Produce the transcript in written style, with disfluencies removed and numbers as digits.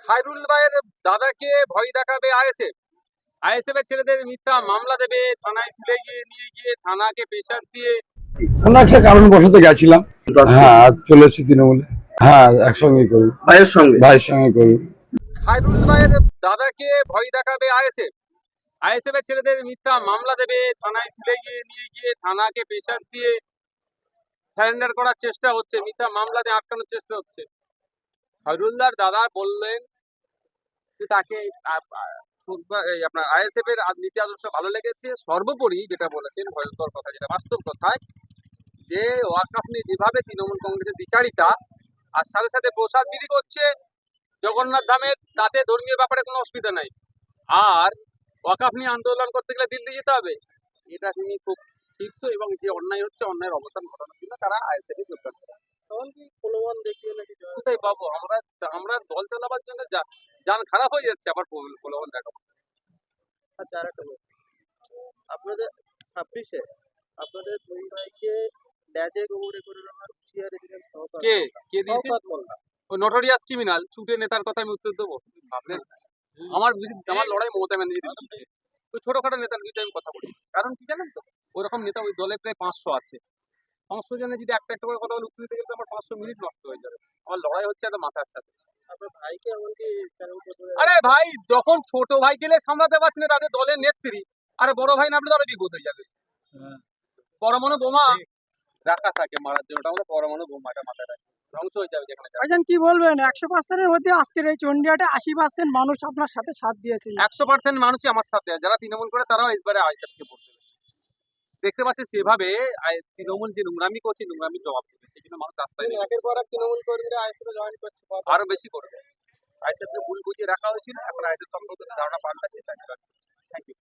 খায়রুল ভাইয়ের দাদাকে ভয় দেখাবে আইএসএফ। আইএসএফ এর ছেলেদের মিথ্যা মামলা দেবে, থানায় তুলে গিয়ে নিয়ে গিয়ে থানাকে প্রেশার দিয়ে। কোনো একটা কারণবশত গেছিলাম। হ্যাঁ, আজ চলে এসেছি তৃণমূলে। হ্যাঁ, একসঙ্গে করি, ভাইয়ের সঙ্গে করি। খায়রুল ভাইয়ের দাদাকে ভয় দেখাবে আইএসএফ। আইএসএফ এর ছেলেদের মিথ্যা মামলা দেবে, থানায় তুলে গিয়ে নিয়ে গিয়ে থানাকে প্রেশার দিয়ে সারেন্ডার করার চেষ্টা হচ্ছে, মিথ্যা মামলা দিয়ে আটকানোর চেষ্টা হচ্ছে। খায়রুল্লাহর দাদা বললেন যে তাকে আপনার আইএসএফ এর নীতি আদর্শ ভালো লেগেছে। সর্বোপরি যেটা বলেছেন ভয়ঙ্কর কথা, যেটা বাস্তব কথায়, যে ওয়াকফ নিয়ে যেভাবে তৃণমূল কংগ্রেসের দ্বিচারিতা, আর সাথে সাথে প্রসাদ বিলি করছে জগন্নাথ ধামের, তাতে ধর্মীয় ব্যাপারে কোনো অসুবিধা নাই। আর ওয়াকফ নিয়ে আন্দোলন করতে গেলে দিল্লি যেতে হবে, এটা তিনি খুব ক্ষিপ্ত, এবং যে অন্যায় হচ্ছে অন্যায়ের অবস্থান ঘটানোর জন্য তারা আইএসএফ এ যোগদান করে। তখন কি প্রলোভন দেখিয়ে নাকি কোথায় পাবো আমরা? আমরা দল চালাবার জন্য যান খারাপ হয়ে যাচ্ছে, আবার প্রলোভন দেখাবো। আচ্ছা, আরেকটা বলছি, আপনাদের 26-এ আপনাদের দুই ভাইকে ল্যাজে গোবরে করে নেওয়ার হুঁশিয়ারি দিলেন কে কে দিয়েছে? শওকত মোল্লা। ও নোটোরিয়াস ক্রিমিনাল, চুটে নেতার কথা আমি উত্তর দেবো? ভাবলেন আমার আমার লড়াই মমতা ব্যানার্জির বিরুদ্ধে। ওই ছোটখাটো নেতার বিরুদ্ধে আমি কথা বলি, কারণ কি জানেন তো, ওরকম নেতা ওই দলে প্রায় 500 আছে। 500 জনে যদি একটা একটা করে কথা বলে উত্তর দিতে গেলে তো আমার 500 মিনিট নষ্ট হয়ে যাবে। আমার লড়াই হচ্ছে একটা মাথার সাথে। আপনার ভাইকে এমনকি চ্যানেলকে ধরে আরে ভাই, যখন ছোট ভাই গেলে সামলাতে পারছি না তাদের দলের নেত্রী, আরে বড় ভাই নামলে তো আরো বিপদ হয়ে যাবে। পরমাণু বোমা রাখা থাকে মারার জন্য, ওটা হলো পরমাণু বোমাটা মাথায় রাখে, ধ্বংস হয়ে যাবে যেখানে যাবে। ভাইজান কি বলবেন, 100%-এর মধ্যে আজকের এই চন্ডিয়াটে 80% মানুষ আপনার সাথে সাথ দিয়েছে? 100% মানুষই আমার সাথে, যারা তৃণমূল করে তারাও এসবারে আইএসএফকে ভোট দেবে। দেখতে পাচ্ছে সেভাবে তৃণমূল যে নোংরামি করছে, নোংরামির জবাব দেবে, সেই জন্য মানুষ রাস্তায় নেমেছে। একের পর এক তৃণমূল কর্মীরা আইএসএফে জয়েন করছে। আরো বেশি করবে। আইএসএফকে ভুল বুঝিয়ে রাখা হয়েছিল, এখন আইএসএফ সম্পর্কে ধারণা পাল্টাচ্ছে, তাই